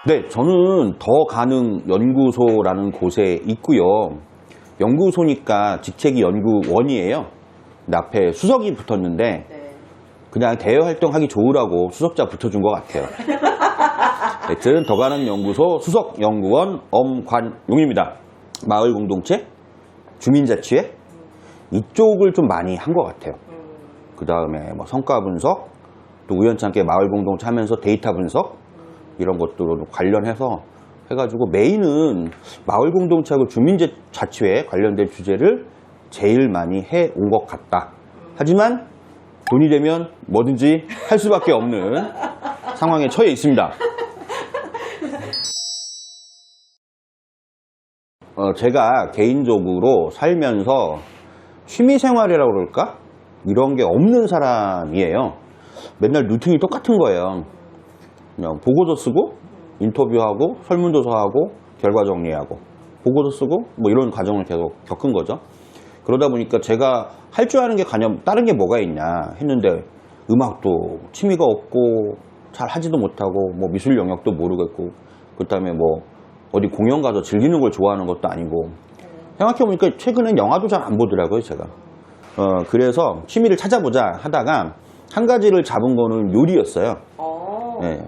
네, 저는 더 가능 연구소라는 곳에 있고요. 연구소니까 직책이 연구원이에요. 근데 앞에 수석이 붙었는데 그냥 대외 활동하기 좋으라고 수석자 붙여준 것 같아요. 하여튼 더 가능 연구소 수석 연구원 엄관용입니다. 마을 공동체, 주민자치회 이쪽을 좀 많이 한 것 같아요. 그 다음에 뭐 성과 분석, 또 우연찮게 마을 공동체 하면서 데이터 분석 이런 것들로 관련해서 해가지고 메인은 마을 공동체하고 주민자치회 관련된 주제를 제일 많이 해온 것 같다. 하지만 돈이 되면 뭐든지 할 수밖에 없는 상황에 처해 있습니다. 제가 개인적으로 살면서 취미생활이라고 그럴까? 이런 게 없는 사람이에요. 맨날 루틴이 똑같은 거예요. 그냥 보고서 쓰고 인터뷰하고 설문조사하고 결과 정리하고 보고서 쓰고 뭐 이런 과정을 계속 겪은 거죠. 그러다 보니까 제가 할 줄 아는 게 가념 다른 게 뭐가 있냐 했는데 음악도 취미가 없고 잘 하지도 못하고 뭐 미술 영역도 모르겠고 그다음에 뭐 어디 공연 가서 즐기는 걸 좋아하는 것도 아니고 생각해보니까 최근엔 영화도 잘 안 보더라고요 제가. 그래서 취미를 찾아보자 하다가 한 가지를 잡은 거는 요리였어요. 네.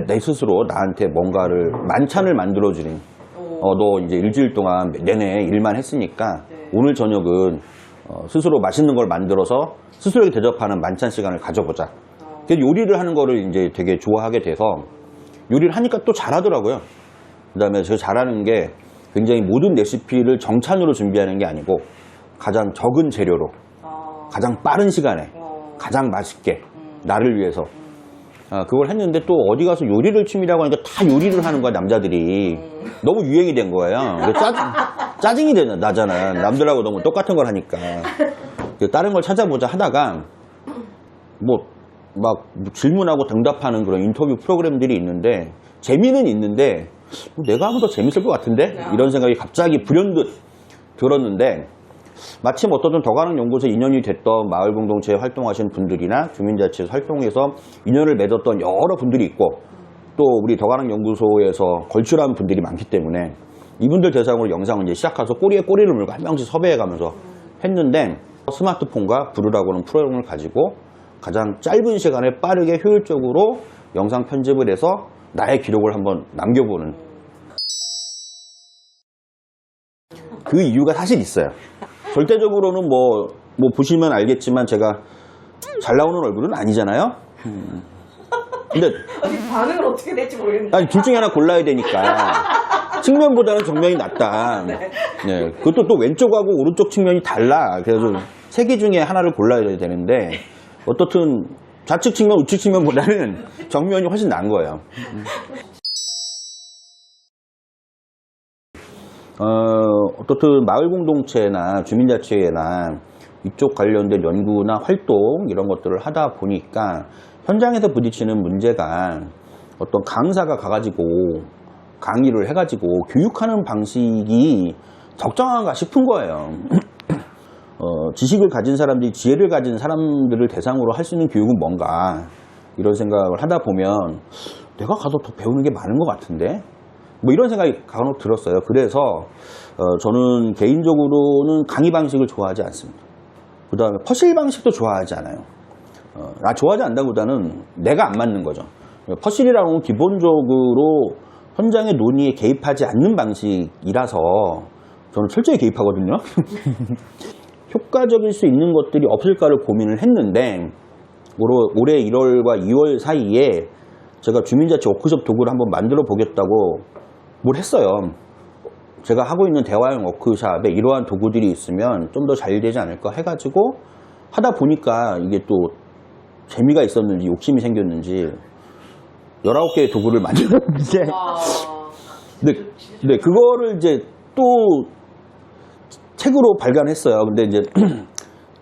내 스스로 나한테 뭔가를 만찬을 만들어주는 너 이제 일주일 동안 내내 일만 했으니까 오늘 저녁은 스스로 맛있는 걸 만들어서 스스로에게 대접하는 만찬 시간을 가져보자. 그래서 요리를 하는 거를 이제 되게 좋아하게 돼서 요리를 하니까 또 잘하더라고요. 그 다음에 제가 잘하는 게 굉장히 모든 레시피를 정찬으로 준비하는 게 아니고 가장 적은 재료로 가장 빠른 시간에 가장 맛있게 나를 위해서 그걸 했는데 또 어디 가서 요리를 취미라고 하니까 다 요리를 하는 거야 남자들이. 너무 유행이 된 거예요. 짜증이 나잖아. 남들하고 너무 똑같은 걸 하니까. 다른 걸 찾아보자 하다가 뭐 막 질문하고 응답하는 그런 인터뷰 프로그램들이 있는데 재미는 있는데 내가 하면 더 재밌을 것 같은데 이런 생각이 갑자기 불현듯 들었는데 마침 어떤 더 가능 연구소에 인연이 됐던 마을 공동체에 활동하시는 분들이나 주민자치에서 활동해서 인연을 맺었던 여러 분들이 있고 또 우리 더 가능 연구소에서 걸출한 분들이 많기 때문에 이분들 대상으로 영상을 이제 시작해서 꼬리에 꼬리를 물고 한 명씩 섭외해가면서 했는데 스마트폰과 부르라고는 프로그램을 가지고 가장 짧은 시간에 빠르게 효율적으로 영상 편집을 해서 나의 기록을 한번 남겨보는 그 이유가 사실 있어요. 절대적으로는 뭐 보시면 알겠지만 제가 잘 나오는 얼굴은 아니잖아요. 근데 반응을 어떻게 될지 모르겠는데. 아니 둘 중에 하나 골라야 되니까 측면보다는 정면이 낫다. 네, 그것도 또 왼쪽하고 오른쪽 측면이 달라. 그래서 세 개 중에 하나를 골라야 되는데 어떻든 좌측 측면, 우측 측면보다는 정면이 훨씬 나은 거예요. 어떻든 마을 공동체나 주민자치회나 이쪽 관련된 연구나 활동 이런 것들을 하다 보니까 현장에서 부딪히는 문제가 어떤 강사가 가가지고 강의를 해가지고 교육하는 방식이 적정한가 싶은 거예요. 지식을 가진 사람들이 지혜를 가진 사람들을 대상으로 할 수 있는 교육은 뭔가 이런 생각을 하다 보면 내가 가서 더 배우는 게 많은 것 같은데 뭐 이런 생각이 간혹 들었어요. 그래서 저는 개인적으로는 강의 방식을 좋아하지 않습니다. 그 다음에 퍼실 방식도 좋아하지 않아요. 좋아하지 않다보다는 내가 안 맞는 거죠. 퍼실이라는 건 기본적으로 현장의 논의에 개입하지 않는 방식이라서 저는 철저히 개입하거든요. 효과적일 수 있는 것들이 없을까를 고민을 했는데 올해 1월과 2월 사이에 제가 주민자치 워크숍 도구를 한번 만들어 보겠다고 뭘 했어요. 제가 하고 있는 대화형 워크숍에 이러한 도구들이 있으면 좀 더 잘 되지 않을까 해가지고 하다 보니까 이게 또 재미가 있었는지 욕심이 생겼는지 19개의 도구를 만들었는데 네, 그거를 이제 또 책으로 발간했어요. 근데 이제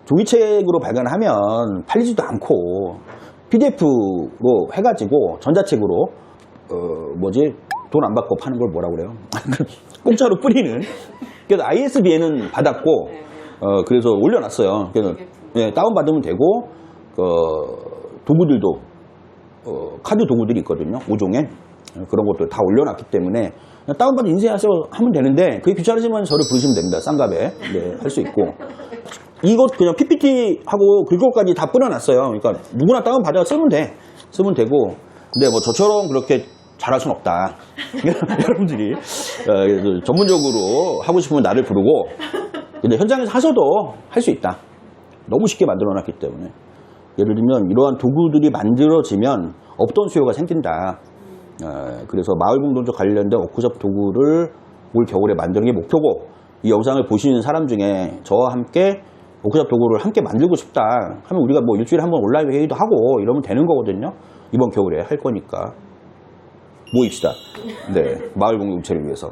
종이책으로 발간하면 팔리지도 않고 PDF로 해가지고 전자책으로 돈 안 받고 파는 걸 뭐라 그래요? 공짜로 뿌리는. 그래서 ISBN은 받았고 그래서 올려놨어요. 그래서 다운 받으면 되고 도구들도 카드 도구들이 있거든요. 5종에 그런 것도 다 올려놨기 때문에 그냥 다운받아 인쇄하세요 하면 되는데 그게 귀찮으시면 저를 부르시면 됩니다. 싼값에 네, 할 수 있고 이것 그냥 PPT하고 그것까지 다 뿌려놨어요. 그러니까 누구나 다운받아 쓰면 되고 근데 뭐 저처럼 그렇게 잘할 순 없다. 여러분들이 전문적으로 하고 싶으면 나를 부르고 근데 현장에서 하셔도 할 수 있다. 너무 쉽게 만들어놨기 때문에 예를 들면 이러한 도구들이 만들어지면 없던 수요가 생긴다. 그래서 마을공동체 관련된 워크숍 도구를 올 겨울에 만드는 게 목표고 이 영상을 보시는 사람 중에 저와 함께 워크숍 도구를 함께 만들고 싶다 하면 우리가 뭐 일주일에 한 번 온라인 회의도 하고 이러면 되는 거거든요. 이번 겨울에 할 거니까 모입시다. 네, 마을공동체를 위해서.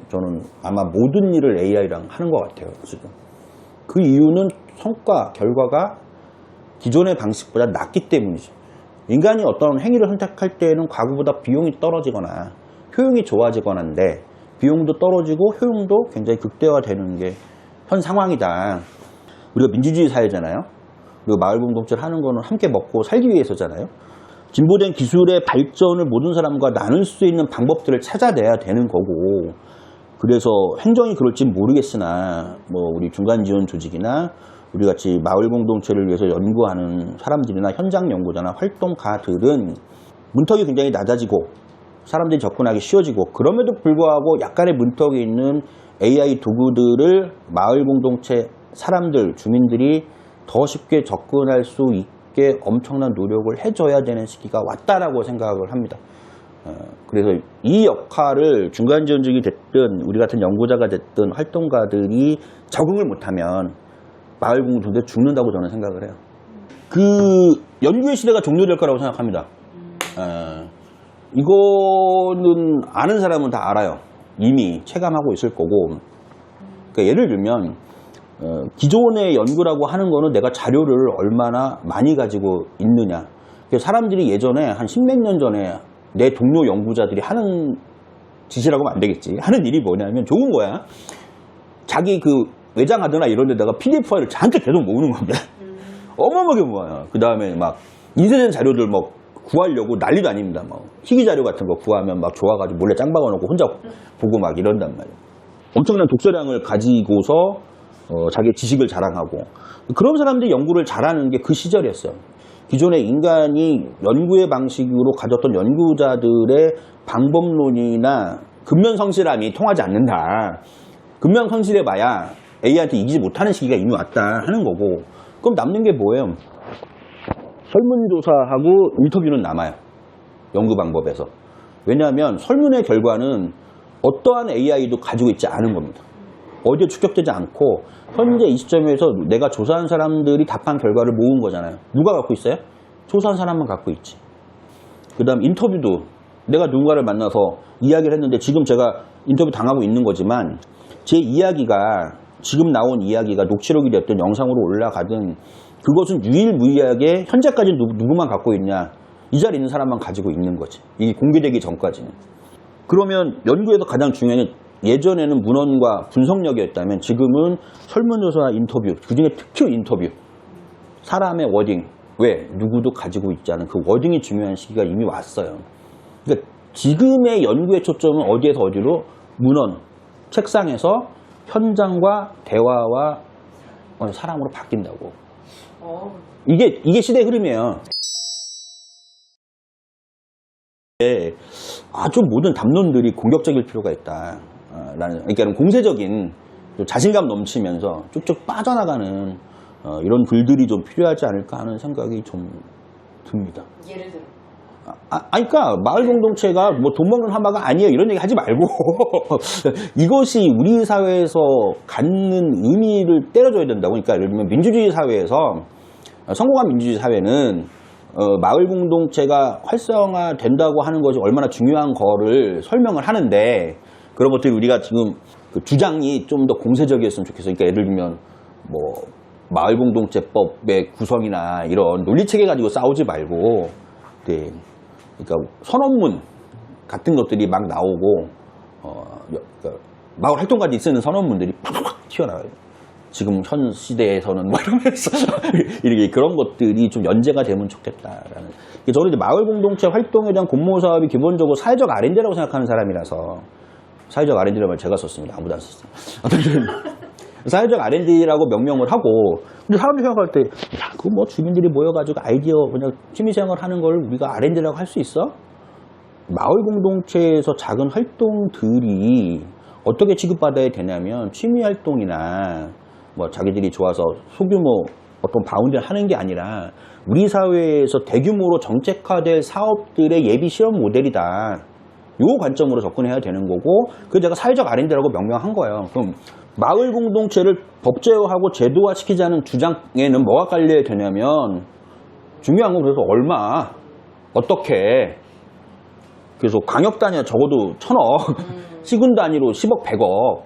저는 아마 모든 일을 AI랑 하는 것 같아요. 지금. 그 이유는 성과, 결과가 기존의 방식보다 낫기 때문이죠. 인간이 어떤 행위를 선택할 때에는 과거보다 비용이 떨어지거나 효용이 좋아지거나인데 비용도 떨어지고 효용도 굉장히 극대화되는 게 현 상황이다. 우리가 민주주의 사회잖아요. 그리고 마을공동체를 하는 거는 함께 먹고 살기 위해서잖아요. 진보된 기술의 발전을 모든 사람과 나눌 수 있는 방법들을 찾아내야 되는 거고 그래서 행정이 그럴진 모르겠으나 뭐 우리 중간지원 조직이나 우리 같이 마을공동체를 위해서 연구하는 사람들이나 현장 연구자나 활동가들은 문턱이 굉장히 낮아지고 사람들이 접근하기 쉬워지고 그럼에도 불구하고 약간의 문턱이 있는 AI 도구들을 마을공동체 사람들, 주민들이 더 쉽게 접근할 수 있게 엄청난 노력을 해줘야 되는 시기가 왔다라고 생각을 합니다. 그래서 이 역할을 중간지원직이 됐든 우리 같은 연구자가 됐든 활동가들이 적응을 못하면 마을공동체 죽는다고 저는 생각을 해요. 그 연구의 시대가 종료될 거라고 생각합니다. 이거는 아는 사람은 다 알아요. 이미 체감하고 있을 거고 그러니까 예를 들면 기존의 연구라고 하는 거는 내가 자료를 얼마나 많이 가지고 있느냐. 사람들이 예전에 한 십몇 년 전에 내 동료 연구자들이 하는 짓이라고 하면 안 되겠지. 하는 일이 뭐냐면 좋은 거야. 자기 그 외장하드나 이런 데다가 PDF 파일을 잔뜩 계속 모으는 겁니다. 어마어마하게 모아요. 그 다음에 막 인쇄된 자료들 뭐 구하려고 난리도 아닙니다. 뭐 희귀 자료 같은 거 구하면 막 좋아가지고 몰래 짱 박아놓고 혼자 보고 막 이런단 말이에요. 엄청난 독서량을 가지고서 자기의 지식을 자랑하고 그런 사람들이 연구를 잘하는 게 그 시절이었어요. 기존의 인간이 연구의 방식으로 가졌던 연구자들의 방법론이나 근면성실함이 통하지 않는다. 근면성실해봐야 AI한테 이기지 못하는 시기가 이미 왔다 하는 거고 그럼 남는 게 뭐예요? 설문조사하고 인터뷰는 남아요. 연구 방법에서. 왜냐하면 설문의 결과는 어떠한 AI도 가지고 있지 않은 겁니다. 어디에 축적되지 않고 현재 이 시점에서 내가 조사한 사람들이 답한 결과를 모은 거잖아요. 누가 갖고 있어요? 조사한 사람만 갖고 있지. 그 다음 인터뷰도 내가 누군가를 만나서 이야기를 했는데 지금 제가 인터뷰 당하고 있는 거지만 제 이야기가 지금 나온 이야기가 녹취록이 됐든 영상으로 올라가든 그것은 유일무이하게 현재까지 누구만 갖고 있냐. 이 자리에 있는 사람만 가지고 있는 거지. 이게 공개되기 전까지는. 그러면 연구에서 가장 중요한 게 예전에는 문헌과 분석력이었다면 지금은 설문조사 인터뷰, 그중에 특히 인터뷰, 사람의 워딩, 왜? 누구도 가지고 있지 않은 그 워딩이 중요한 시기가 이미 왔어요. 그러니까 지금의 연구의 초점은 어디에서 어디로? 문헌, 책상에서 현장과 대화와 사람으로 바뀐다고. 이게 시대의 흐름이에요. 아주 모든 담론들이 공격적일 필요가 있다. 그러니까 공세적인 자신감 넘치면서 쭉쭉 빠져나가는 이런 글들이 좀 필요하지 않을까 하는 생각이 좀 듭니다. 예를 들어. 그러니까 마을 공동체가 뭐 돈 먹는 하마가 아니에요. 이런 얘기 하지 말고 이것이 우리 사회에서 갖는 의미를 때려줘야 된다고. 그러니까 예를 들면 민주주의 사회에서 성공한 민주주의 사회는 마을 공동체가 활성화된다고 하는 것이 얼마나 중요한 거를 설명을 하는데 그런 것들이 우리가 지금 그 주장이 좀 더 공세적이었으면 좋겠어요. 그러니까 예를 들면 뭐 마을 공동체법의 구성이나 이런 논리체계 가지고 싸우지 말고, 네. 그러니까 선언문 같은 것들이 막 나오고 그러니까 마을 활동가들이 쓰는 선언문들이 팍팍 튀어나와요. 지금 현 시대에서는 뭐 이러면서 이렇게 그런 것들이 좀 연재가 되면 좋겠다라는. 저는 이제 마을 공동체 활동에 대한 공모 사업이 기본적으로 사회적 R&D라고 생각하는 사람이라서 사회적 R&D라는 말 제가 썼습니다. 아무도 안 썼어요. 어쨌든 사회적 R&D라고 명명을 하고 근데 사람들이 생각할 때 야, 그거 뭐 주민들이 모여가지고 아이디어 그냥 취미생활 하는 걸 우리가 R&D라고 할 수 있어? 마을 공동체에서 작은 활동들이 어떻게 취급받아야 되냐면 취미 활동이나 뭐 자기들이 좋아서 소규모 어떤 바운드를 하는 게 아니라 우리 사회에서 대규모로 정책화될 사업들의 예비 실험 모델이다. 요 관점으로 접근해야 되는 거고 그래서 제가 사회적 R&D라고 명명한 거예요. 그럼 마을 공동체를 법제화하고 제도화시키자는 주장에는 뭐가 깔려야 되냐면 중요한 건 그래서 얼마 어떻게 그래서 광역 단위가 적어도 1,000억 시군 단위로 10억 100억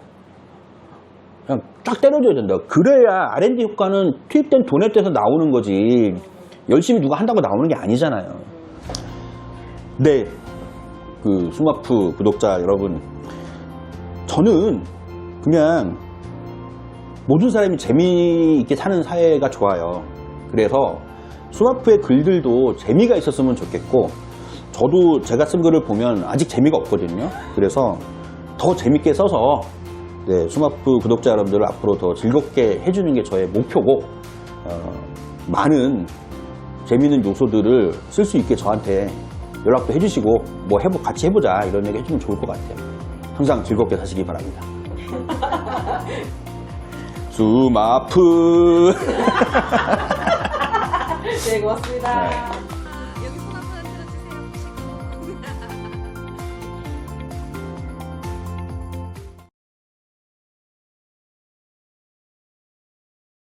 그냥 딱 때려줘야 된다. 그래야 R&D 효과는 투입된 돈에 따라서 나오는 거지 열심히 누가 한다고 나오는 게 아니잖아요. 네, 그 수마프 구독자 여러분, 저는 그냥 모든 사람이 재미있게 사는 사회가 좋아요. 그래서 수마프의 글들도 재미가 있었으면 좋겠고 저도 제가 쓴 글을 보면 아직 재미가 없거든요. 그래서 더 재밌게 써서 네, 수마프 구독자 여러분들을 앞으로 더 즐겁게 해주는 게 저의 목표고 많은 재미있는 요소들을 쓸 수 있게 저한테 연락도 해주시고 뭐 같이 해보자 이런 얘기 해주면 좋을 것 같아요. 항상 즐겁게 사시기 바랍니다. 수마프 네, 고맙습니다.